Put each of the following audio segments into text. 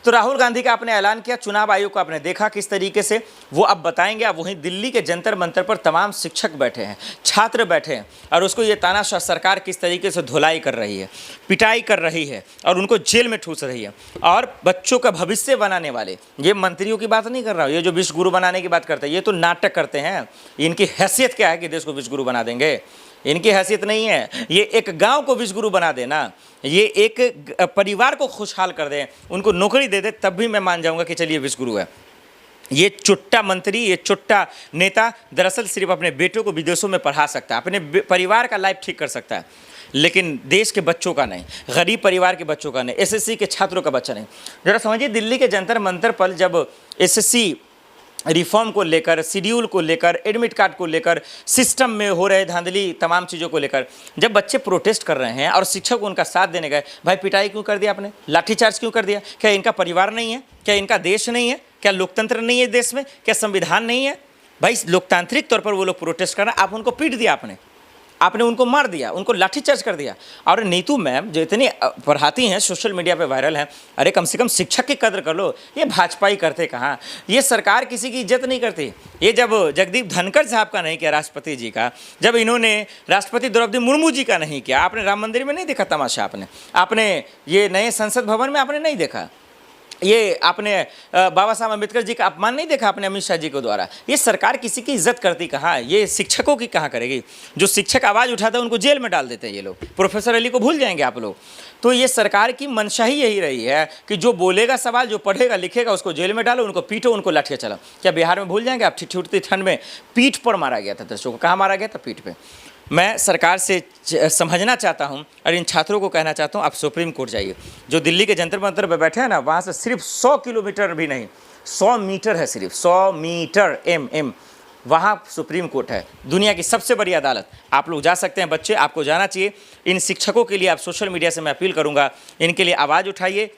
तो राहुल गांधी का आपने ऐलान किया, चुनाव आयोग को आपने देखा किस तरीके से वो अब बताएंगे। अब वहीं दिल्ली के जंतर मंतर पर तमाम शिक्षक बैठे हैं, छात्र बैठे हैं और उसको ये तानाशाह सरकार किस तरीके से धुलाई कर रही है, पिटाई कर रही है और उनको जेल में ठूस रही है। और बच्चों का भविष्य बनाने वाले, ये मंत्रियों की बात नहीं कर रहा हूँ, ये जो विश्व गुरु बनाने की बात करते हैं, ये तो नाटक करते हैं। इनकी हैसियत क्या है कि देश को विश्व गुरु बना देंगे? इनकी हैसियत नहीं है। ये एक गांव को विश्व गुरु बना देना, ये एक परिवार को खुशहाल कर दें, उनको नौकरी दे दे, तब भी मैं मान जाऊंगा कि चलिए विश्व गुरु है। ये चुट्टा मंत्री, ये चुट्टा नेता दरअसल सिर्फ अपने बेटों को विदेशों में पढ़ा सकता है, अपने परिवार का लाइफ ठीक कर सकता है, लेकिन देश के बच्चों का नहीं, गरीब परिवार के बच्चों का नहीं, एसएससी के छात्रों का बच्चा नहीं। जरा समझिए, दिल्ली के जंतर मंतर पर जब एसएससी रिफॉर्म को लेकर, शेड्यूल को लेकर, एडमिट कार्ड को लेकर, सिस्टम में हो रहे धांधली, तमाम चीज़ों को लेकर जब बच्चे प्रोटेस्ट कर रहे हैं और शिक्षक उनका साथ देने गए, भाई पिटाई क्यों कर दिया आपने? लाठीचार्ज क्यों कर दिया? क्या इनका परिवार नहीं है? क्या इनका देश नहीं है? क्या लोकतंत्र नहीं है देश में? क्या संविधान नहीं है? भाई लोकतांत्रिक तौर पर वो लोग प्रोटेस्ट कर रहे हैं, आप उनको पीट दिया, आपने उनको मार दिया, उनको लाठीचार्ज कर दिया। और नीतू मैम जो इतनी पढ़ाती हैं, सोशल मीडिया पे वायरल हैं, अरे कम से कम शिक्षक की कदर कर लो। ये भाजपा ही करते कहाँ, ये सरकार किसी की इज्जत नहीं करती। ये जब जगदीप धनखड़ साहब का नहीं किया, राष्ट्रपति जी का, जब इन्होंने राष्ट्रपति द्रौपदी मुर्मू जी का नहीं किया, आपने राम मंदिर में नहीं देखा तमाशा, आपने ये नए संसद भवन में आपने नहीं देखा, ये आपने बाबा साहब अम्बेडकर जी का अपमान नहीं देखा आपने अमित शाह जी को द्वारा। ये सरकार किसी की इज्जत करती कहाँ है? ये शिक्षकों की कहाँ करेगी? जो शिक्षक आवाज़ उठाते हैं उनको जेल में डाल देते हैं ये लोग। प्रोफेसर अली को भूल जाएंगे आप लोग। तो ये सरकार की मंशा ही यही रही है कि जो बोलेगा सवाल, जो पढ़ेगा लिखेगा उसको जेल में डालो, उनको पीटो, उनको लाठियाँ चलाओ। क्या बिहार में भूल जाएंगे आप? ठिठुरती ठंड में पीठ पर मारा गया था दर्शकों को। कहाँ मारा गया था? पीठ पे। मैं सरकार से समझना चाहता हूं और इन छात्रों को कहना चाहता हूं, आप सुप्रीम कोर्ट जाइए। जो दिल्ली के जंतर मंतर पर बैठे हैं ना, वहां से सिर्फ 100 किलोमीटर भी नहीं, 100 मीटर है, सिर्फ 100 मीटर एम वहां सुप्रीम कोर्ट है, दुनिया की सबसे बड़ी अदालत। आप लोग जा सकते हैं, बच्चे, आपको जाना चाहिए। इन शिक्षकों के लिए आप सोशल मीडिया से मैं अपील करूंगा, इनके लिए आवाज़ उठाइए,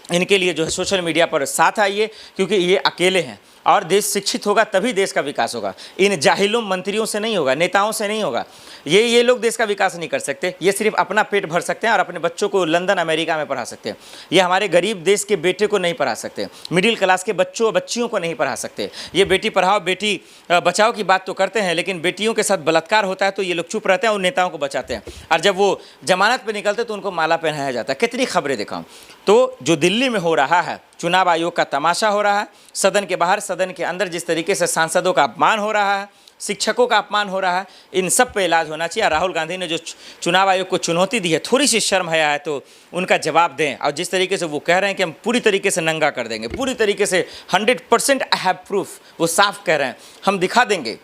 इनके लिए जो है सोशल मीडिया पर साथ आइए, क्योंकि ये अकेले हैं और देश शिक्षित होगा तभी देश का विकास होगा। इन जाहिलों मंत्रियों से नहीं होगा, नेताओं से नहीं होगा। ये लोग देश का विकास नहीं कर सकते। ये सिर्फ अपना पेट भर सकते हैं और अपने बच्चों को लंदन अमेरिका में पढ़ा सकते हैं। ये हमारे गरीब देश के बेटे को नहीं पढ़ा सकते, मिडिल क्लास के बच्चों बच्चियों को नहीं पढ़ा सकते। ये बेटी पढ़ाओ बेटी बचाओ की बात तो करते हैं, लेकिन बेटियों के साथ बलात्कार होता है तो ये लोग चुप रहते हैं और नेताओं को बचाते हैं। और जब वो जमानत पर निकलते तो उनको माला पहनाया जाता है। कितनी खबरें दिखाऊँ। तो जो दिल्ली में हो रहा है, चुनाव आयोग का तमाशा हो रहा है, सदन के बाहर, सदन के अंदर जिस तरीके से सांसदों का अपमान हो रहा है, शिक्षकों का अपमान हो रहा है, इन सब पे इलाज होना चाहिए। राहुल गांधी ने जो चुनाव आयोग को चुनौती दी है, थोड़ी सी शर्म हया है तो उनका जवाब दें। और जिस तरीके से वो कह रहे हैं कि हम पूरी तरीके से नंगा कर देंगे, पूरी तरीके से 100% आई हैव प्रूफ, वो साफ कह रहे हैं, हम दिखा देंगे।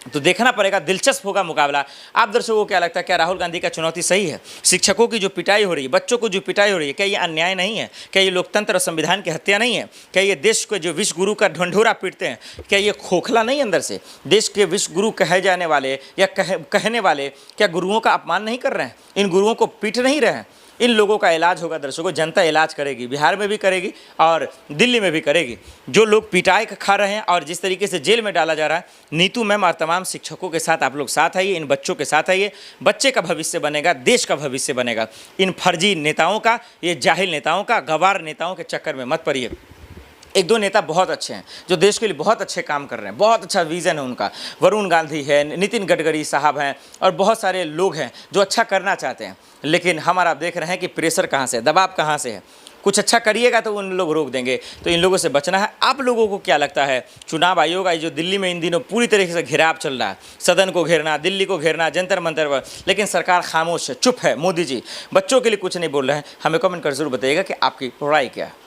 तो देखना पड़ेगा, दिलचस्प होगा मुकाबला। आप दर्शकों को क्या लगता है, क्या राहुल गांधी का चुनौती सही है? शिक्षकों की जो पिटाई हो रही है, बच्चों को जो पिटाई हो रही है, क्या ये अन्याय नहीं है? क्या ये लोकतंत्र और संविधान की हत्या नहीं है? क्या ये देश को जो विश्व गुरु का ढंढोरा पीटते हैं, क्या ये खोखला नहीं अंदर से? देश के विश्व गुरु कहे जाने वाले या कहने वाले क्या गुरुओं का अपमान नहीं कर रहे हैं? इन गुरुओं को पीट नहीं रहे हैं? इन लोगों का इलाज होगा दर्शकों, जनता इलाज करेगी, बिहार में भी करेगी और दिल्ली में भी करेगी। जो लोग पिटाई खा रहे हैं और जिस तरीके से जेल में डाला जा रहा है, नीतू मैम और तमाम शिक्षकों के साथ आप लोग साथ आइए, इन बच्चों के साथ आइए। बच्चे का भविष्य बनेगा, देश का भविष्य बनेगा। इन फर्जी नेताओं का, ये जाहिल नेताओं का, गवार नेताओं के चक्कर में मत पड़िए। एक दो नेता बहुत अच्छे हैं जो देश के लिए बहुत अच्छे काम कर रहे हैं, बहुत अच्छा विज़न है उनका। वरुण गांधी है, नितिन गडकरी साहब हैं और बहुत सारे लोग हैं जो अच्छा करना चाहते हैं, लेकिन हमारा आप देख रहे हैं कि प्रेशर कहाँ से है, दबाव कहाँ से है। कुछ अच्छा करिएगा तो उन लोग रोक देंगे, तो इन लोगों से बचना है। आप लोगों को क्या लगता है, चुनाव आयोग जो दिल्ली में इन दिनों पूरी तरीके से घेराव चल रहा है, सदन को घेरना, दिल्ली को घेरना, जंतर मंतर पर, लेकिन सरकार खामोश है, चुप है। मोदी जी बच्चों के लिए कुछ नहीं बोल रहे हैं। हमें कमेंट कर जरूर बताइएगा कि आपकी राय क्या है।